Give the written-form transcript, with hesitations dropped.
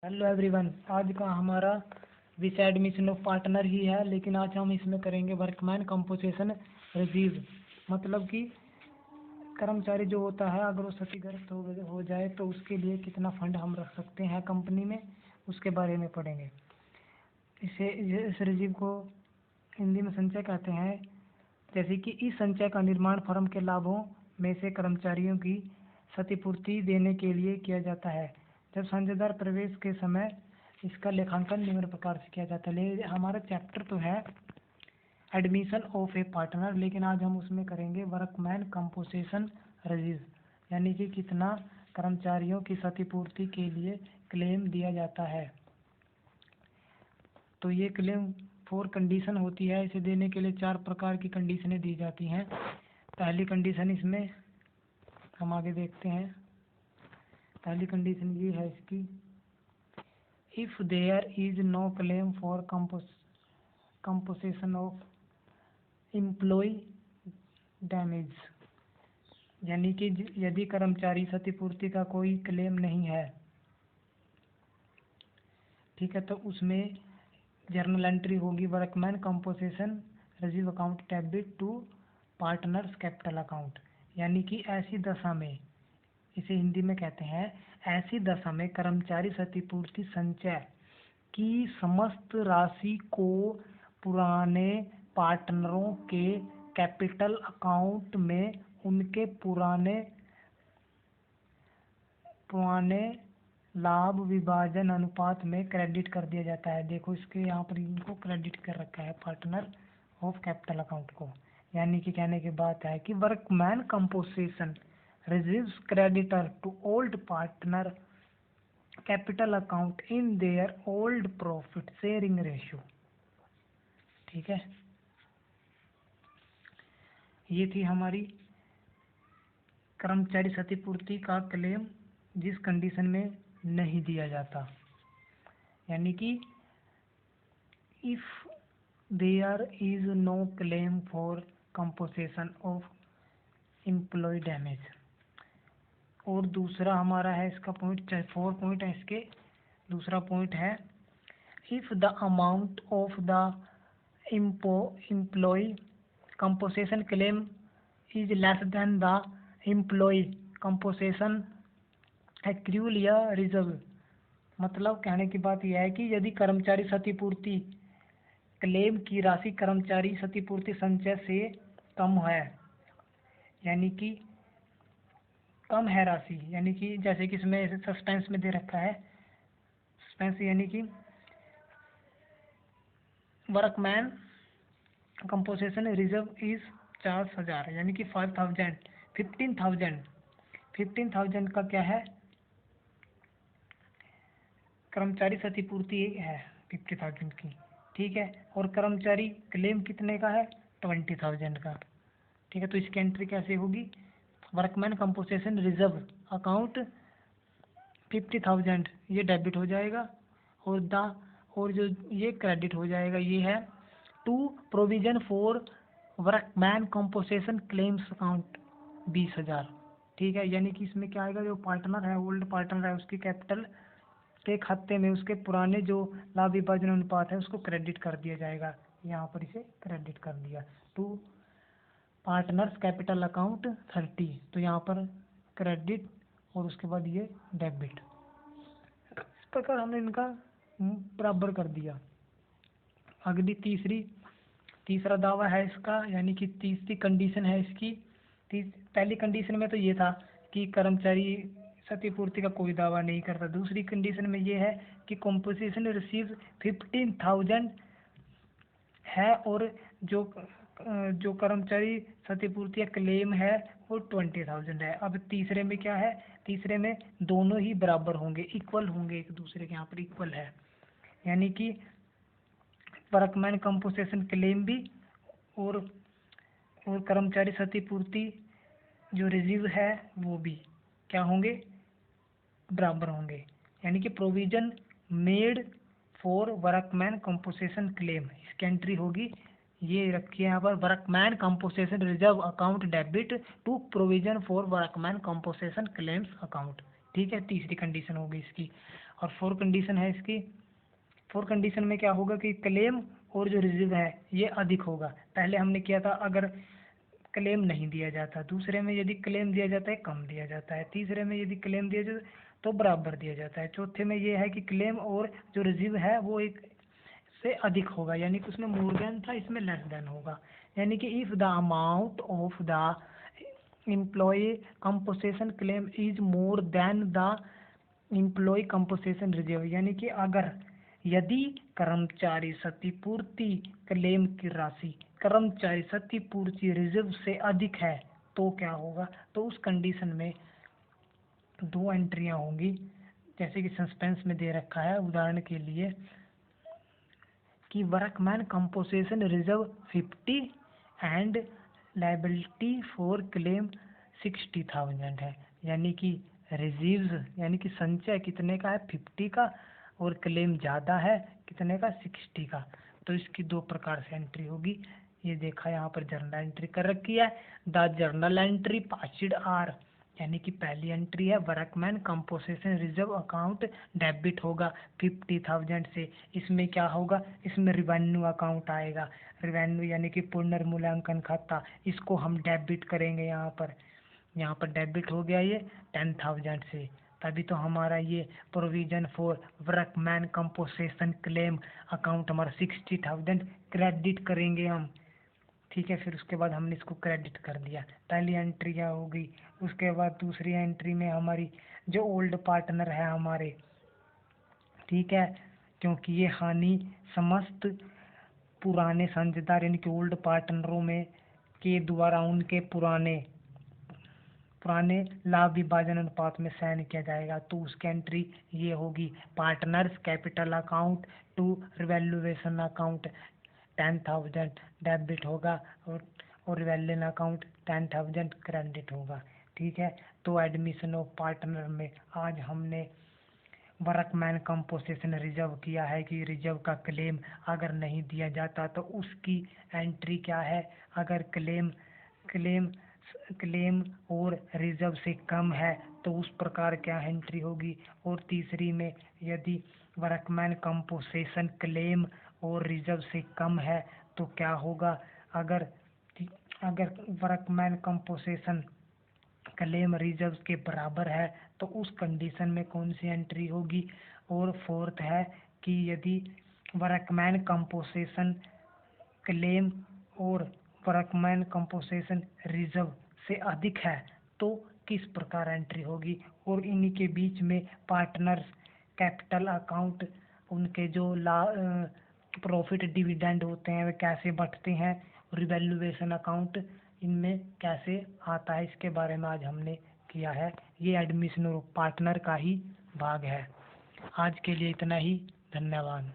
Hello everyone, आज का हमारा विषय एडमिशन ऑफ पार्टनर ही है, लेकिन आज हम इसमें करेंगे वर्कमैन कंपोजिशन रिसीव। मतलब कि कर्मचारी जो होता है अगर वो क्षतिग्रस्त हो जाए तो उसके लिए कितना फंड हम रख सकते हैं कंपनी में, उसके बारे में पढ़ेंगे। इस रिसीव को हिंदी में संचय कहते हैं। जैसे कि इस संचय का निर्माण फर्म के लाभों में से कर्मचारियों की क्षतिपूर्ति देने के लिए किया जाता है। जब संचयदार प्रवेश के समय इसका लेखांकन निम्न प्रकार से किया जाता है। हमारा चैप्टर तो है एडमिशन ऑफ ए पार्टनर, लेकिन आज हम उसमें करेंगे वर्कमैन कंपोजिशन रिसीव, यानी कि कितना कर्मचारियों की क्षतिपूर्ति के लिए क्लेम दिया जाता है। तो ये क्लेम 4 कंडीशन होती है। इसे देने के लिए 4 प्रकार की कंडीशनें दी जाती हैं। पहली कंडीशन इसमें हम आगे देखते हैं। पहली कंडीशन ये है इसकी, if there is no claim for compensation of employee damage, यानी कि यदि कर्मचारी क्षतिपूर्ति का कोई क्लेम नहीं है, ठीक है, तो उसमें जर्नल एंट्री होगी workmen compensation reserve account debit to partners capital account. यानी कि ऐसी दशा में, इसे हिंदी में कहते हैं, ऐसी दशा में कर्मचारी क्षतिपूर्ति संचय की समस्त राशि को पुराने पार्टनरों के कैपिटल अकाउंट में उनके पुराने लाभ विभाजन अनुपात में क्रेडिट कर दिया जाता है। देखो इसके यहाँ पर इनको क्रेडिट कर रखा है पार्टनर ऑफ कैपिटल अकाउंट को। यानी कि कहने की बात है कि workmen compensation reserves credited to old partner capital account in their old profit sharing ratio. ठीक है, ये थी हमारी कर्मचारी क्षतिपूर्ति का क्लेम जिस कंडीशन में नहीं दिया जाता, यानी कि if there is no claim for compensation of employee damage. और दूसरा हमारा है इसका पॉइंट, 4 पॉइंट है इसके। दूसरा पॉइंट है if the amount of the employee compensation claim is less than the employee compensation accrual या रिजर्व। मतलब कहने की बात यह है कि यदि कर्मचारी क्षतिपूर्ति क्लेम की राशि कर्मचारी क्षतिपूर्ति संचय से कम है, यानी कि कम है राशि, यानी कि जैसे कि इसमें सस्पेंस में दे रखा है, सस्पेंस यानी कि वर्कमैन कंपोजिशन रिजर्व इज 40,000, यानी कि 5,000, 15,000 का क्या है, कर्मचारी क्षतिपूर्ति है 50,000 की। ठीक है, और कर्मचारी क्लेम कितने का है, 20,000 का। ठीक है, तो इसकी एंट्री कैसे होगी, वर्कमैन कंपोजिशन रिजर्व अकाउंट 50,000 ये डेबिट हो जाएगा, और जो ये क्रेडिट हो जाएगा ये है to provision for workmen compensation claims account 20,000। ठीक है, यानी कि इसमें क्या आएगा, जो पार्टनर है, ओल्ड पार्टनर है, उसकी कैपिटल के खाते में उसके पुराने जो लाभ विभाजन अनुपात है उसको क्रेडिट कर दिया जाएगा। यहाँ पर इसे क्रेडिट कर दिया टू पार्टनर्स कैपिटल अकाउंट 30, तो यहाँ पर क्रेडिट और उसके बाद ये डेबिट। इस प्रकार हमने इनका बराबर कर दिया। अगली तीसरा दावा है इसका, यानी कि तीसरी कंडीशन है इसकी। पहली कंडीशन में तो ये था कि कर्मचारी क्षतिपूर्ति का कोई दावा नहीं करता। दूसरी कंडीशन में ये है कि कंपोजिशन रिसीव 15,000 है और जो कर्मचारी क्षतिपूर्ति का क्लेम है वो 20,000 है। अब तीसरे में क्या है, तीसरे में दोनों ही बराबर होंगे, इक्वल होंगे एक दूसरे के, यहाँ पर इक्वल है, यानी कि वर्कमैन कंपोजिशन क्लेम भी और कर्मचारी क्षतिपूर्ति जो रिसीव है वो भी क्या होंगे, बराबर होंगे। यानी कि provision made for workmen compensation claim, इसकी एंट्री होगी, ये रखिए यहाँ पर, workmen compensation reserve account debit to provision for workmen compensation claims account. ठीक है, तीसरी कंडीशन होगी इसकी। और फोर कंडीशन है इसकी। फोर कंडीशन में क्या होगा कि क्लेम और जो रिजर्व है ये अधिक होगा। पहले हमने किया था अगर क्लेम नहीं दिया जाता, दूसरे में यदि क्लेम दिया जाता है कम दिया जाता है, तीसरे में यदि क्लेम दिया जाता है तो बराबर दिया जाता है, चौथे में ये है कि क्लेम और जो रिजर्व है वो एक से अधिक होगा, यानी कि उसमें मोर देन था, इसमें लेस देन होगा। यानी कि if the amount of the employ compensation claim is more than the employ compensation reserve, यानी कि अगर यदि कर्मचारी क्षतिपूर्ति क्लेम की राशि कर्मचारी क्षतिपूर्ति रिजर्व से अधिक है तो क्या होगा। तो उस कंडीशन में दो एंट्रियां होंगी, जैसे कि सस्पेंस में दे रखा है उदाहरण के लिए कि workman compensation reserve 50 and liability for claim 60,000 है, यानी कि रिजर्व्स यानी कि संचय कितने का है 50 का और क्लेम ज़्यादा है कितने का 60 का। तो इसकी दो प्रकार से एंट्री होगी, ये देखा यहाँ पर जर्नल एंट्री कर रखी है। द जर्नल एंट्री पासिड आर, यानी कि पहली एंट्री है workman compensation reserve account debit होगा 50,000 से। इसमें क्या होगा, इसमें रिवेन्यू अकाउंट आएगा, रिवेन्यू यानी कि पुनर्मूल्यांकन खाता, इसको हम डेबिट करेंगे। यहाँ पर डेबिट हो गया ये 10,000 से, तभी तो हमारा ये provision for workman compensation claim account हमारा 60,000 क्रेडिट करेंगे हम। ठीक है, फिर उसके बाद हमने इसको क्रेडिट कर दिया, पहली एंट्री क्या हो गई। उसके बाद दूसरी एंट्री में हमारी जो ओल्ड पार्टनर है हमारे, ठीक है, क्योंकि ये हानि समस्त पुराने साझेदार यानी कि ओल्ड पार्टनरों में के द्वारा उनके पुराने लाभ विभाजन अनुपात में सहन किया जाएगा। तो उसकी एंट्री ये होगी partners capital account to revaluation account 10,000 debit होगा और रिवैल्यूएशन अकाउंट 10,000 क्रेडिट होगा। ठीक है, तो एडमिशन ऑफ पार्टनर में आज हमने वर्कमैन कंपोसेशन रिजर्व किया है कि रिजर्व का क्लेम अगर नहीं दिया जाता तो उसकी एंट्री क्या है। अगर क्लेम और रिजर्व से कम है तो उस प्रकार क्या एंट्री होगी। और तीसरी में यदि वर्कमैन कंपोसेशन क्लेम और रिजर्व से कम है तो क्या होगा। अगर वर्कमैन कंपोसेशन क्लेम रिजर्व के बराबर है तो उस कंडीशन में कौन सी एंट्री होगी। और फोर्थ है कि यदि वर्कमैन कंपोसेशन क्लेम और वर्कमैन कंपोसेशन रिजर्व से अधिक है तो किस प्रकार एंट्री होगी। और इन्हीं के बीच में पार्टनर्स कैपिटल अकाउंट, उनके जो प्रॉफिट डिविडेंड होते हैं वे कैसे बढ़ते हैं, रिवैल्यूएशन अकाउंट इनमें कैसे आता है, इसके बारे में आज हमने किया है। ये एडमिशन पार्टनर का ही भाग है। आज के लिए इतना ही, धन्यवाद।